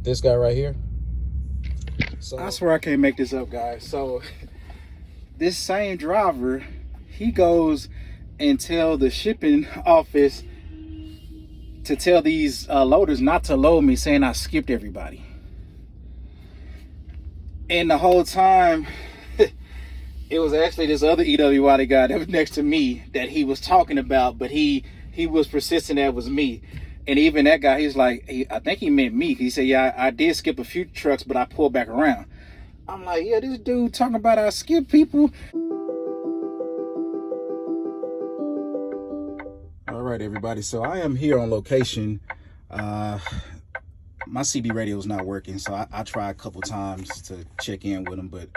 this guy right here. So I swear I can't make this up, guys. So this same driver, he goes and tell the shipping office to tell these loaders not to load me, saying I skipped everybody. And the whole time, it was actually this other Wylie guy that was next to me that he was talking about, but he was persistent that was me. And even that guy, he's like, I think he meant me. He said, yeah, I did skip a few trucks, but I pulled back around. I'm like, yeah, this dude talking about I skip people. all right, everybody. So I am here on location. My CB radio is not working, so I tried a couple times to check in with them, but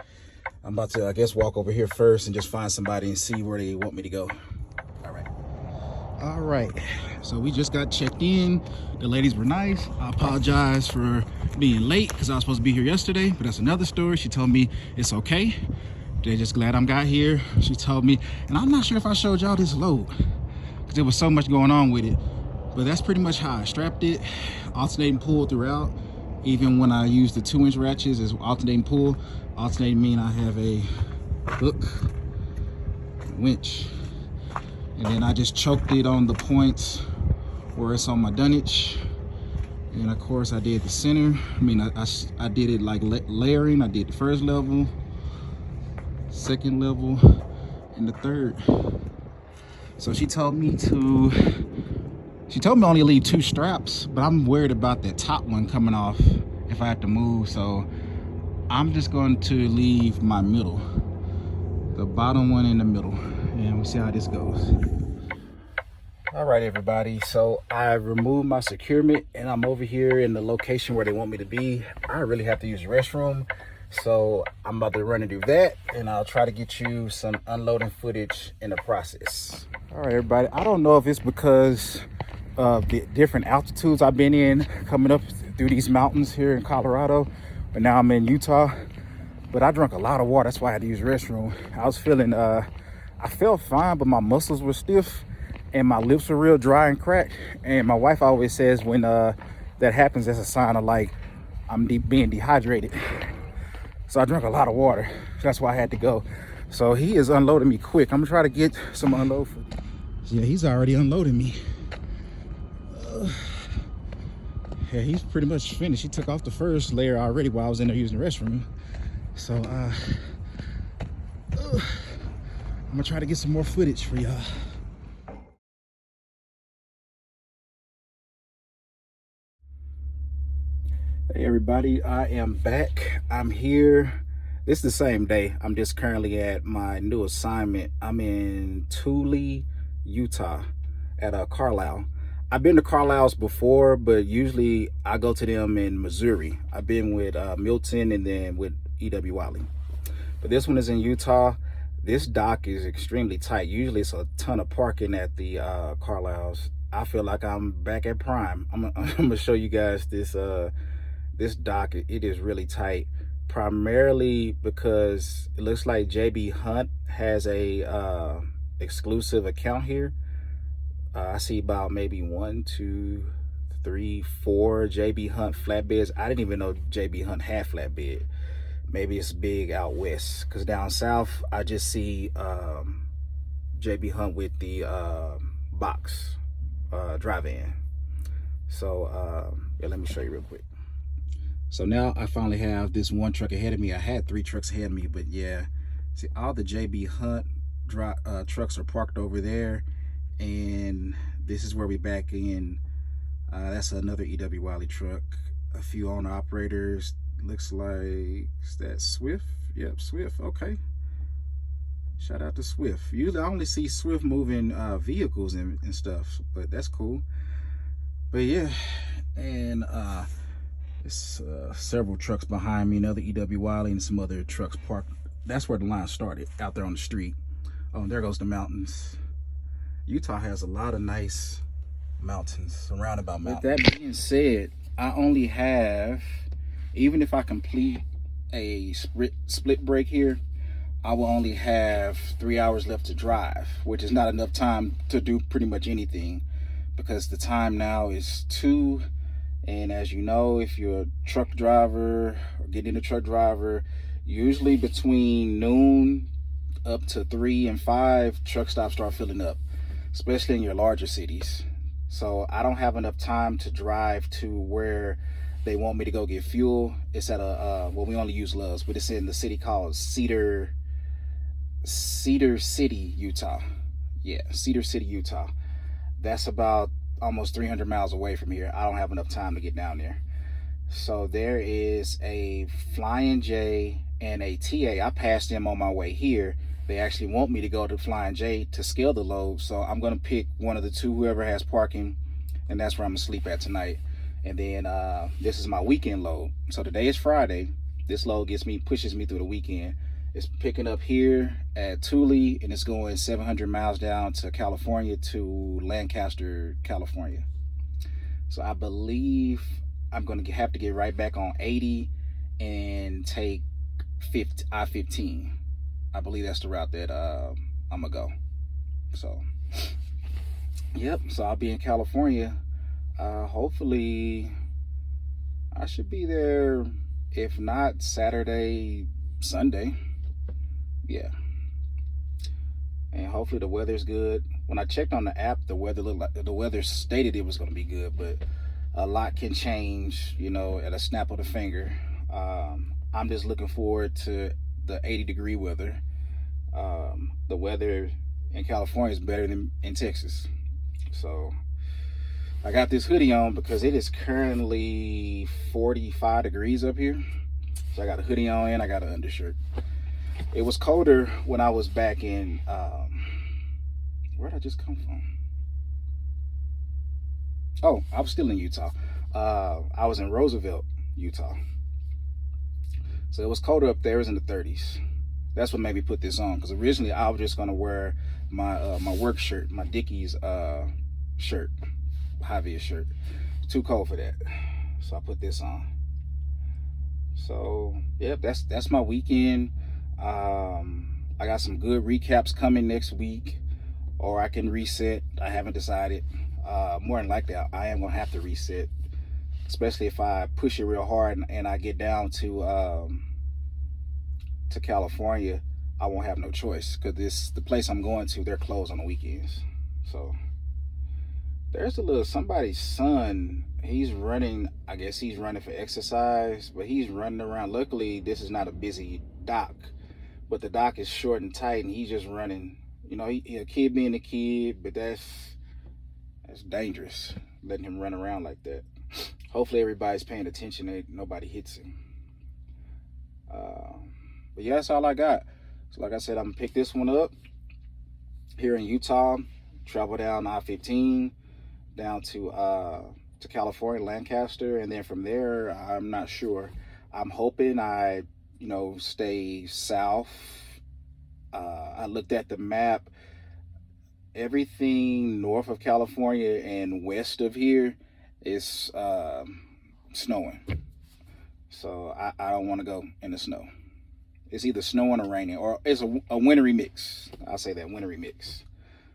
I'm about to, I guess, walk over here first and just find somebody and see where they want me to go. All right, so we just got checked in. The ladies were nice. I apologize for being late because I was supposed to be here yesterday, but that's another story. She told me it's okay. They're just glad I got here. She told me, and I'm not sure if I showed y'all this load because there was so much going on with it, but that's pretty much how I strapped it. Alternating pull throughout. Even when I use the 2-inch ratchets, is alternating pull. Alternating mean I have a hook, winch, and then I just choked it on the points where it's on my dunnage. And of course I did the center. I mean, I did it like layering. I did the first level, second level, and the third. So she told me only leave 2 straps, but I'm worried about that top one coming off if I have to move. So I'm just going to leave my middle, the bottom one in the middle, and we'll see how this goes. All right, everybody, so I removed my securement and I'm over here in the location where they want me to be. I really have to use the restroom, so I'm about to run and do that, and I'll try to get you some unloading footage in the process. All right, everybody, I don't know if it's because of the different altitudes I've been in coming up through these mountains here in Colorado, but now I'm in Utah. But I drank a lot of water, that's why I had to use the restroom. I was feeling, I felt fine, but my muscles were stiff and my lips were real dry and cracked. And my wife always says when that happens, that's a sign of like I'm being dehydrated. So I drank a lot of water. That's why I had to go. So he is unloading me quick. I'm gonna try to get some unload for. Yeah, he's already unloading me. Yeah, he's pretty much finished. He took off the first layer already while I was in there using the restroom. So I'm gonna try to get some more footage for y'all. Hey everybody, I am back. I'm here. It's the same day. I'm just currently at my new assignment. I'm in Thule, Utah at Carlisle. I've been to Carlisle's before, but usually I go to them in Missouri. I've been with Milton and then with Wylie. But this one is in Utah. This dock is extremely tight. Usually it's a ton of parking at the Carlisle's. I feel like I'm back at Prime. I'm gonna show you guys this this dock. It is really tight, primarily because it looks like JB Hunt has a exclusive account here. I see about maybe 1, 2, 3, 4 JB Hunt flatbeds. I didn't even know JB Hunt had flatbed. Maybe it's big out west, because down south I just see JB Hunt with the box drive-in. So yeah, let me show you real quick. So now I finally have this one truck ahead of me. I had 3 trucks ahead of me, but yeah, see, all the JB Hunt trucks are parked over there, and this is where we back in. That's another Wylie truck. A few owner operators. Looks like, is that Swift? Yep, Swift. Okay. Shout out to Swift. Usually I only see Swift moving vehicles and stuff, but that's cool. But yeah, and it's several trucks behind me, another Wylie and some other trucks parked. That's where the line started, out there on the street. Oh, and there goes the mountains. Utah has a lot of nice mountains, surrounded by mountains. With that being said, I only have, even if I complete a split break here, I will only have 3 hours left to drive, which is not enough time to do pretty much anything, because the time now is 2, And as you know, if you're a truck driver or getting a truck driver, usually between noon up to 3 and 5, truck stops start filling up, especially in your larger cities. So I don't have enough time to drive to where they want me to go get fuel. It's at a well, we only use Love's, but it's in the city called Cedar City, Utah. Yeah, Cedar City, Utah. That's about almost 300 miles away from here. I don't have enough time to get down there. So there is a Flying J and a TA. I passed them on my way here. They actually want me to go to Flying J to scale the load. So I'm going to pick one of the two, whoever has parking, and that's where I'm going to sleep at tonight. And then this is my weekend load. So today is Friday. This load pushes me through the weekend. It's picking up here at Thule, and it's going 700 miles down to California, to Lancaster, California. So I believe I'm going to have to get right back on 80 and take I-15. I believe that's the route that I'm going to go. So, yep. So I'll be in California. Hopefully, I should be there, if not Saturday, Sunday. Yeah. And hopefully the weather's good. When I checked on the app, the weather stated it was going to be good, but a lot can change, at a snap of the finger. I'm just looking forward to the 80-degree weather. The weather in California is better than in Texas. So I got this hoodie on because it is currently 45 degrees up here. So I got a hoodie on and I got an undershirt. It was colder when I was back in, where did I just come from? Oh, I was still in Utah. I was in Roosevelt, Utah. So it was colder up there. It was in the 30s. That's what made me put this on, because originally I was just gonna wear my my work shirt, my Dickies shirt, high vis shirt. Too cold for that, so I put this on. So yep, that's my weekend. I got some good recaps coming next week, or I can reset. I haven't decided. More than likely, I am gonna have to reset, especially if I push it real hard and I get down to California. I won't have no choice, because the place I'm going to, they're closed on the weekends. So there's somebody's son. He's running. I guess he's running for exercise, but he's running around. Luckily, this is not a busy dock, but the dock is short and tight, and he's just running. He a kid being a kid, but that's dangerous, letting him run around like that. Hopefully everybody's paying attention that nobody hits him. But yeah, that's all I got. So like I said, I'm gonna pick this one up here in Utah, travel down I-15 down to California, Lancaster, and then from there, I'm not sure. I'm hoping I stay south. I looked at the map. Everything north of California and west of here is snowing. So I don't want to go in the snow. It's either snowing or raining, or it's a wintry mix. I'll say that, wintry mix.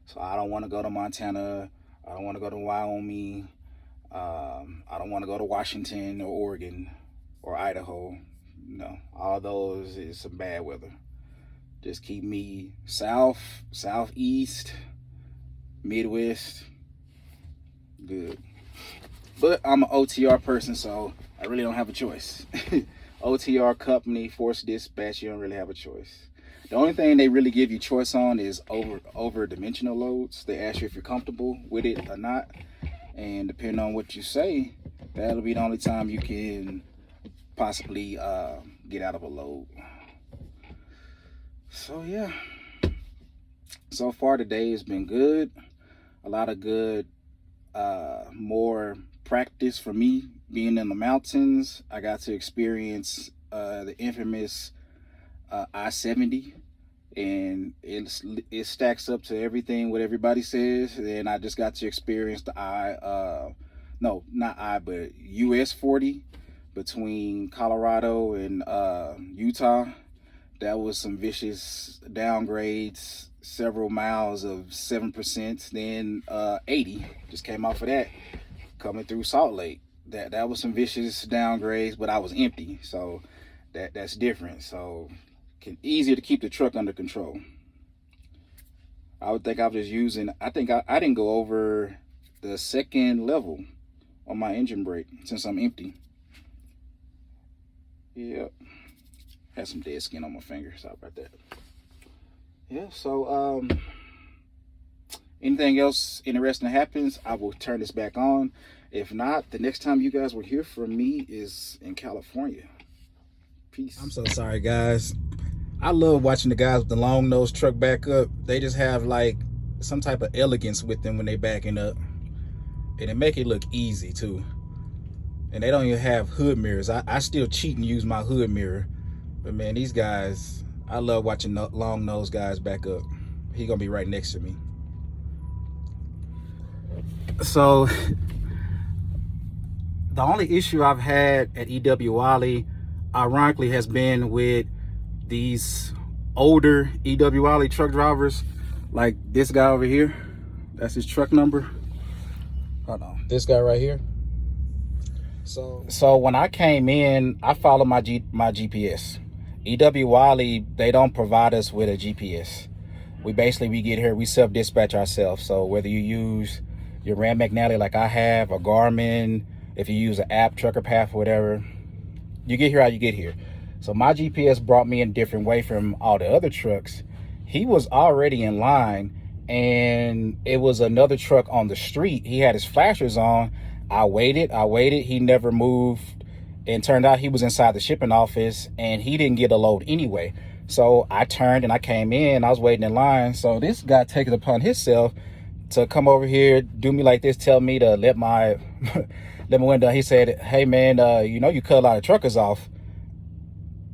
So I don't want to go to Montana. I don't want to go to Wyoming. I don't want to go to Washington or Oregon or Idaho. No, all those is some bad weather. Just keep me south, southeast, Midwest. Good. But I'm an OTR person, so I really don't have a choice. OTR company, force dispatch, you don't really have a choice. The only thing they really give you choice on is over dimensional loads. They ask you if you're comfortable with it or not. And depending on what you say, that'll be the only time you can possibly get out of a load. So yeah, so far today has been good. A lot of good, more practice for me being in the mountains. I got to experience the infamous I-70, and it stacks up to everything what everybody says. And I just got to experience the US 40 between Colorado and Utah. That was some vicious downgrades, several miles of 7%, then 80 just came off of that, coming through Salt Lake. That was some vicious downgrades, but I was empty, so that's different. So easier to keep the truck under control. I would think I was just using. I think I didn't go over the second level on my engine brake since I'm empty. Yep. Had some dead skin on my finger. Sorry about that. Yeah. So anything else interesting happens, I will turn this back on. If not, the next time you guys will hear from me is in California. Peace. I'm so sorry, guys. I love watching the guys with the long nose truck back up. They just have like some type of elegance with them when they backing up, and it make it look easy too. And they don't even have hood mirrors. I still cheat and use my hood mirror, but man, these guys, I love watching long nose guys back up. He gonna be right next to me. So the only issue I've had at EW Wylie, ironically, has been with these older EW Wylie truck drivers, like this guy over here. That's his truck number. Hold on, this guy right here. So when I came in, I followed my GPS. EW Wylie, they don't provide us with a GPS. We get here, we self-dispatch ourselves. So whether you use your Ram McNally like I have, a Garmin, if you use an app, Trucker Path, or whatever, you get here how you get here. So my GPS brought me in a different way from all the other trucks. He was already in line, and it was another truck on the street. He had his flashers on. I waited. He never moved, and turned out he was inside the shipping office, and he didn't get a load anyway. So I turned and I came in. I was waiting in line. So this guy takes it upon himself to come over here, do me like this, tell me to let my let my window. He said, "Hey man, you know you cut a lot of truckers off."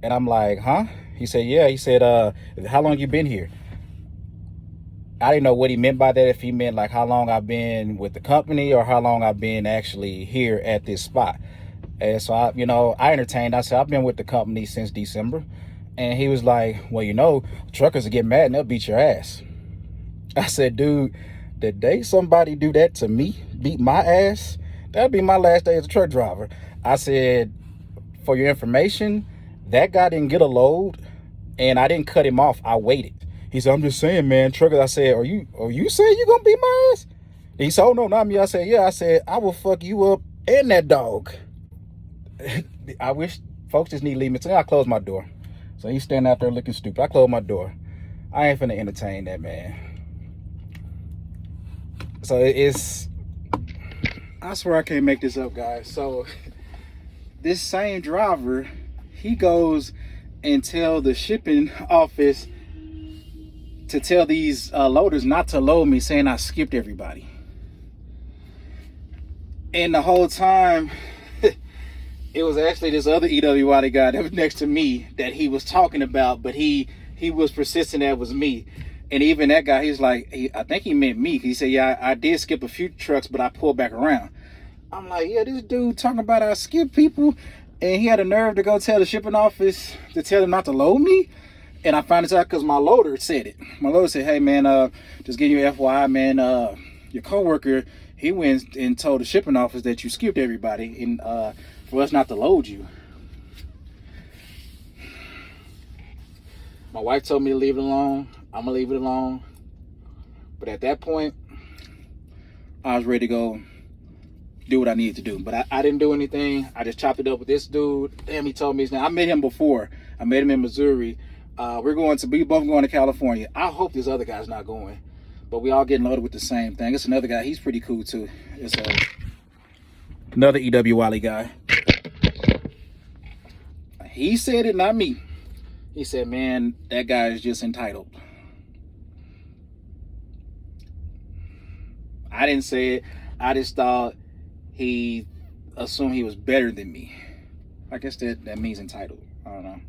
And I'm like, "Huh?" He said, "Yeah." He said, "How long you been here?" I didn't know what he meant by that, if he meant like how long I've been with the company or how long I've been actually here at this spot. And so I entertained. I said, "I've been with the company since December." And he was like, "Well, you know, truckers will get mad and they'll beat your ass." I said, "Dude, the day somebody do that to me, beat my ass, that'd be my last day as a truck driver." I said, "For your information, that guy didn't get a load and I didn't cut him off. I waited." He said, "I'm just saying, man, truckers." I said, Are you saying you gonna beat my ass?" He said, "Oh no, not me." I said, "Yeah." I said, "I will fuck you up and that dog." I wish folks just need to leave me. So I closed my door. So he's standing out there looking stupid. I closed my door. I ain't finna entertain that man. So I swear I can't make this up, guys. So this same driver, he goes and tell the shipping office to tell these loaders not to load me, saying I skipped everybody. And the whole time, it was actually this other EW Wylie guy that was next to me that he was talking about, but he was persistent that was me. And even that guy, he's like, I think he meant me. He said, "Yeah, I did skip a few trucks, but I pulled back around." I'm like, yeah, this dude talking about I skip people, and he had a nerve to go tell the shipping office to tell them not to load me. And I found this out because my loader said it. My loader said, "Hey man, just giving you FYI, man, your coworker, he went and told the shipping office that you skipped everybody, and for us not to load you." My wife told me to leave it alone. I'm gonna leave it alone. But at that point, I was ready to go do what I needed to do. But I didn't do anything. I just chopped it up with this dude. Damn, he told me his name. I met him before. I met him in Missouri. We both going to California. I hope this other guy's not going. But we all getting loaded with the same thing. It's another guy. He's pretty cool too. It's another EW Wylie guy. He said it, not me. He said, "Man, that guy is just entitled." I didn't say it. I just thought he assumed he was better than me. I guess that means entitled. I don't know.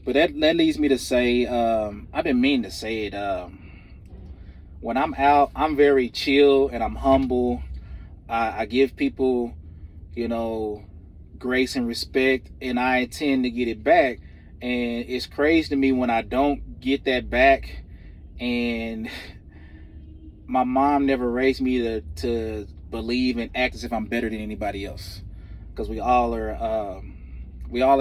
But that leads me to say, I've been meaning to say it. When I'm out, I'm very chill and I'm humble. I give people, grace and respect, and I intend to get it back. And it's crazy to me when I don't get that back. And my mom never raised me to believe and act as if I'm better than anybody else, because we all are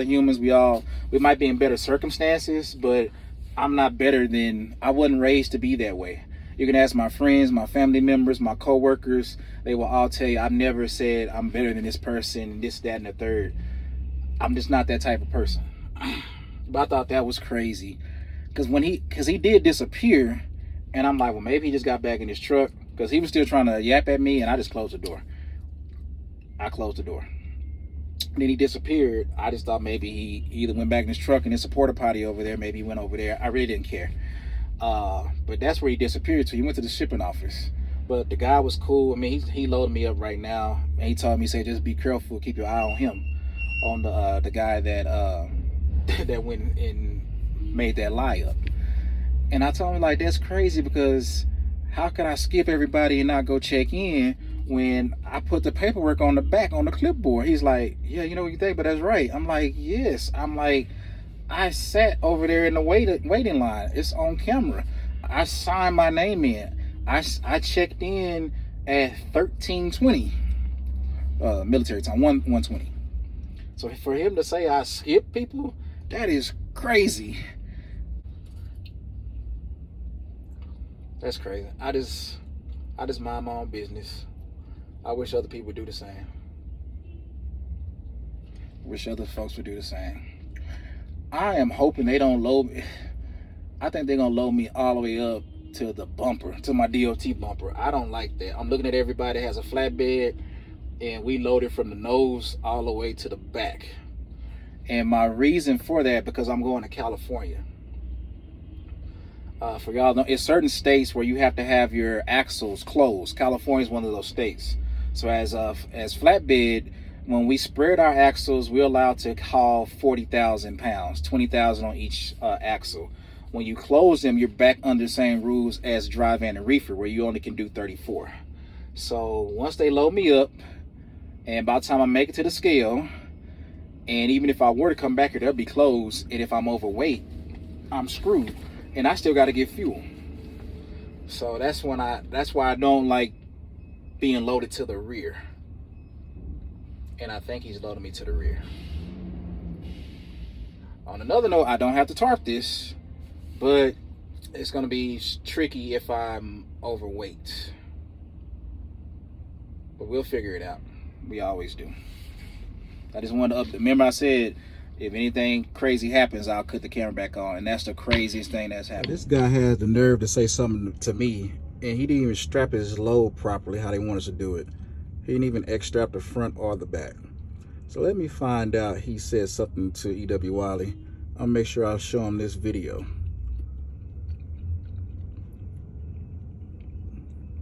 humans. We might be in better circumstances, but I'm not better than, I wasn't raised to be that way. You can ask my friends, my family members, my co-workers. They will all tell you I've never said I'm better than this person, this, that, and the third. I'm just not that type of person. But I thought that was crazy, because he did disappear, and I'm like, well, maybe he just got back in his truck, because he was still trying to yap at me, and I just closed the door. I closed the door. And then he disappeared. I just thought maybe he either went back in his truck and there's a porta potty over there. Maybe he went over there. I really didn't care. But that's where he disappeared to. He went to the shipping office. But the guy was cool. I mean, he loaded me up right now. And he told me, he said, just be careful. Keep your eye on him. On the guy that that went and made that lie up. And I told him, like, that's crazy, because how could I skip everybody and not go check in when I put the paperwork on the back on the clipboard? He's like, yeah, you know what you think, but that's right. I'm like, yes. I'm like, I sat over there in the waiting line. It's on camera. I signed my name in. I checked in at 13:20 military time, 1:20. So for him to say I skipped people, that is crazy. That's crazy. I just mind my own business. I wish other people would do the same. Wish other folks would do the same. I am hoping they don't load me. I think they're gonna load me all the way up to the bumper, to my DOT bumper. I don't like that. I'm looking at everybody that has a flatbed, and we load it from the nose all the way to the back. And my reason for that, because I'm going to California. For y'all know, it's certain states where you have to have your axles closed. California is one of those states. So as flatbed, when we spread our axles, we're allowed to haul 40,000 pounds, 20,000 on each axle. When you close them, you're back under the same rules as dry van and reefer, where you only can do 34. So once they load me up, and by the time I make it to the scale, and even if I were to come back here, they'll be closed. And if I'm overweight, I'm screwed. And I still got to get fuel. So that's why I don't like being loaded to the rear. And I think he's loading me to the rear. On another note, I don't have to tarp this, but it's going to be tricky if I'm overweight. But we'll figure it out. We always do. I just wanted to remember I said, if anything crazy happens, I'll cut the camera back on. And that's the craziest thing that's happened. This guy has the nerve to say something to me, and he didn't even strap his load properly how they want us to do it. He didn't even X-strap the front or the back. So let me find out he said something to E.W. Wylie. I'll make sure I'll show him this video.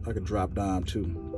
I could drop down too.